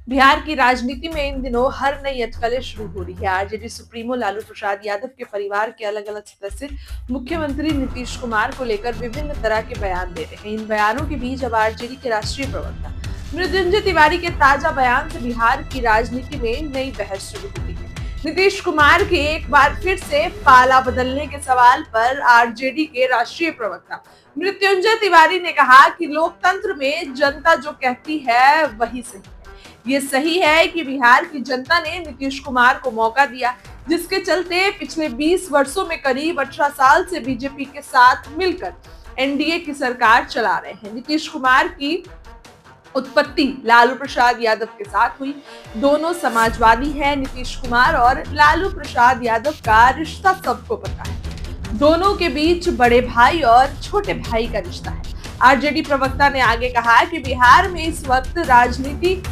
बिहार की राजनीति में इन दिनों हर नई अटकलें शुरू हो रही है। आरजेडी सुप्रीमो लालू प्रसाद यादव के परिवार के अलग अलग सदस्य मुख्यमंत्री नीतीश कुमार को लेकर विभिन्न तरह के बयान दे रहे हैं। इन बयानों के बीच अब आरजेडी के राष्ट्रीय प्रवक्ता मृत्युंजय तिवारी के ताजा बयान से बिहार की राजनीति में नई बहस शुरू हुई है। नीतीश कुमार के एक बार फिर से पाला बदलने के सवाल पर आरजेडी के राष्ट्रीय प्रवक्ता मृत्युंजय तिवारी ने कहा कि लोकतंत्र में जनता जो कहती है वही सही है। ये सही है कि बिहार की जनता ने नीतीश कुमार को मौका दिया, जिसके चलते पिछले 20 वर्षों में करीब 18 साल से बीजेपी के साथ मिलकर एनडीए की सरकार चला रहे हैं। नीतीश कुमार की उत्पत्ति लालू प्रसाद यादव के साथ हुई। दोनों समाजवादी हैं। नीतीश कुमार और लालू प्रसाद यादव का रिश्ता सबको पता है। दोनों के बीच बड़े भाई और छोटे भाई का रिश्ता है। आरजेडी प्रवक्ता ने आगे कहा कि बिहार में इस वक्त राजनीति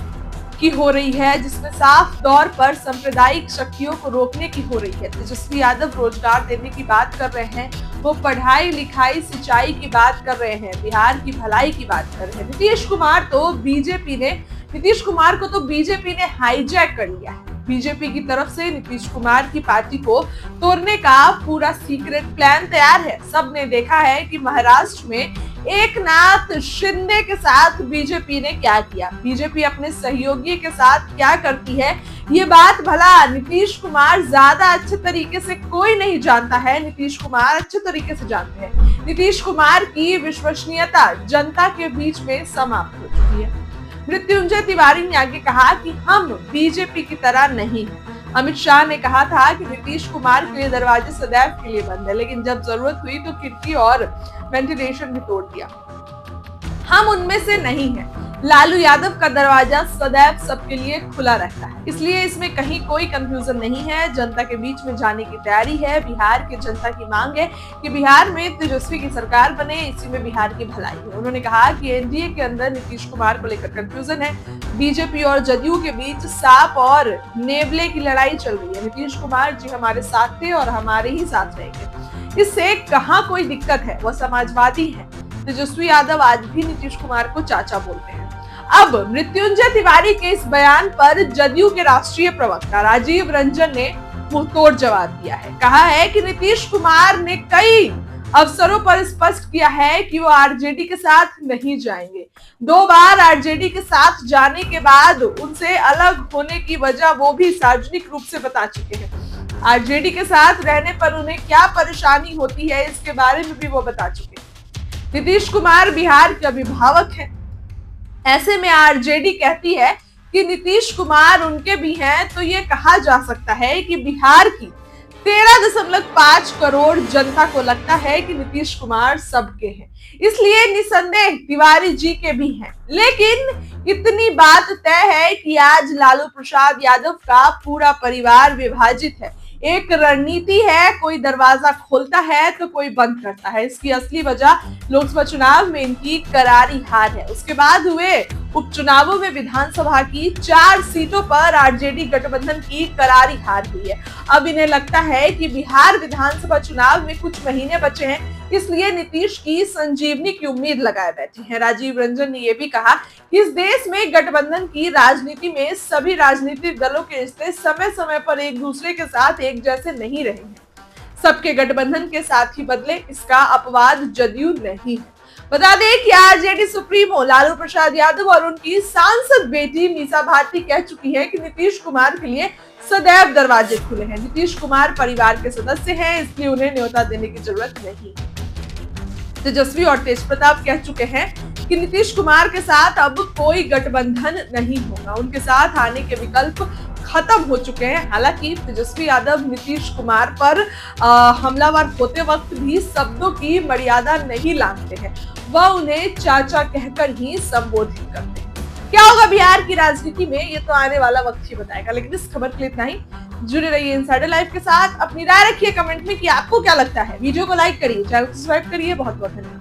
की हो रही है, जिसमें साफ तौर पर सांप्रदायिक शक्तियों को रोकने की हो रही है। तेजस्वी यादव रोजगार देने की बात कर रहे हैं, वो पढ़ाई लिखाई सिंचाई की बात कर रहे हैं, बिहार की भलाई की बात कर रहे हैं। नीतीश कुमार को तो बीजेपी ने हाईजैक कर लिया है। बीजेपी की तरफ से नीतीश कुमार की पार्टी को तोड़ने का पूरा सीक्रेट प्लान तैयार है। सबने देखा है कि महाराष्ट्र में एकनाथ शिंदे के साथ बीजेपी ने क्या किया। बीजेपी अपने सहयोगी के साथ क्या करती है, ये बात भला नीतीश कुमार ज्यादा अच्छे तरीके से कोई नहीं जानता है। नीतीश कुमार अच्छे तरीके से जानते हैं। नीतीश कुमार की विश्वसनीयता जनता के बीच में समाप्त हो चुकी है। मृत्युंजय तिवारी ने आगे कहा कि हम बीजेपी की तरह नहीं हैं। अमित शाह ने कहा था कि नीतीश कुमार के लिए दरवाजे सदैव के लिए बंद है, लेकिन जब जरूरत हुई तो खिड़की और वेंटिलेशन भी तोड़ दिया। हम उनमें से नहीं हैं। लालू यादव का दरवाजा सदैव सबके लिए खुला रहता है, इसलिए इसमें कहीं कोई कंफ्यूजन नहीं है। जनता के बीच में जाने की तैयारी है। बिहार की जनता की मांग है कि बिहार में तेजस्वी की सरकार बने, इसी में बिहार की भलाई है। उन्होंने कहा कि एनडीए के अंदर नीतीश कुमार को लेकर कंफ्यूजन है। बीजेपी और जदयू के बीच सांप और नेवले की लड़ाई चल रही है। नीतीश कुमार जी हमारे साथ थे और हमारे ही साथ रहेंगे, इससे कहाँ कोई दिक्कत है। वह समाजवादी है। तेजस्वी यादव आज भी नीतीश कुमार को चाचा बोलते हैं। अब मृत्युंजय तिवारी के इस बयान पर जदयू के राष्ट्रीय प्रवक्ता राजीव रंजन ने मुंहतोड़ जवाब दिया है। कहा है कि नीतीश कुमार ने कई अवसरों पर स्पष्ट किया है कि वो आरजेडी के साथ नहीं जाएंगे। 2 बार आरजेडी के साथ जाने के बाद उनसे अलग होने की वजह वो भी सार्वजनिक रूप से बता चुके हैं। आरजेडी के साथ रहने पर उन्हें क्या परेशानी होती है, इसके बारे में भी वो बता चुके हैं। नीतीश कुमार बिहार के अभिभावक हैं। ऐसे में आरजेडी कहती है कि नीतीश कुमार उनके भी हैं, तो ये कहा जा सकता है कि बिहार की 13.5 करोड़ जनता को लगता है कि नीतीश कुमार सबके हैं, इसलिए निसंदेह तिवारी जी के भी हैं। लेकिन इतनी बात तय है कि आज लालू प्रसाद यादव का पूरा परिवार विभाजित है। एक रणनीति है, कोई दरवाजा खोलता है तो कोई बंद करता है। इसकी असली वजह लोकसभा चुनाव में इनकी करारी हार है। उसके बाद हुए उपचुनावों में विधानसभा की 4 सीटों पर आरजेडी गठबंधन की करारी हार हुई है। अब इन्हें लगता है कि बिहार विधानसभा चुनाव में कुछ महीने बचे हैं, इसलिए नीतीश की संजीवनी की उम्मीद लगाए बैठे हैं। राजीव रंजन ने यह भी कहा कि इस देश में गठबंधन की राजनीति में सभी राजनीतिक दलों के रिश्ते समय समय पर एक दूसरे के साथ एक जैसे नहीं रहेंगे। सबके गठबंधन के साथ ही बदले, इसका अपवाद जदयू नहीं है। बता दें कि आरजेडी सुप्रीमो लालू प्रसाद यादव और उनकी सांसद बेटी मीसा भारती कह चुकी है कि नीतीश कुमार के लिए सदैव दरवाजे खुले हैं। नीतीश कुमार परिवार के सदस्य हैं, इसलिए उन्हें न्योता देने की जरूरत नहीं। तेजस्वी और तेज प्रताप कह चुके हैं कि नीतीश कुमार के साथ अब कोई गठबंधन नहीं होगा। उनके साथ आने के विकल्प खत्म हो चुके हैं। हालांकि तेजस्वी यादव नीतीश कुमार पर हमलावर होते वक्त भी शब्दों की मर्यादा नहीं लांघते हैं। वह उन्हें चाचा कहकर ही संबोधित करते हैं। क्या होगा बिहार की राजनीति में, ये तो आने वाला वक्त ही बताएगा। लेकिन इस खबर के लिए इतना ही। जुड़े रहिए इनसाइडर लाइव के साथ। अपनी राय रखिए कमेंट में कि आपको क्या लगता है। वीडियो को लाइक करिए, चैनल को सब्सक्राइब करिए। बहुत बहुत धन्यवाद।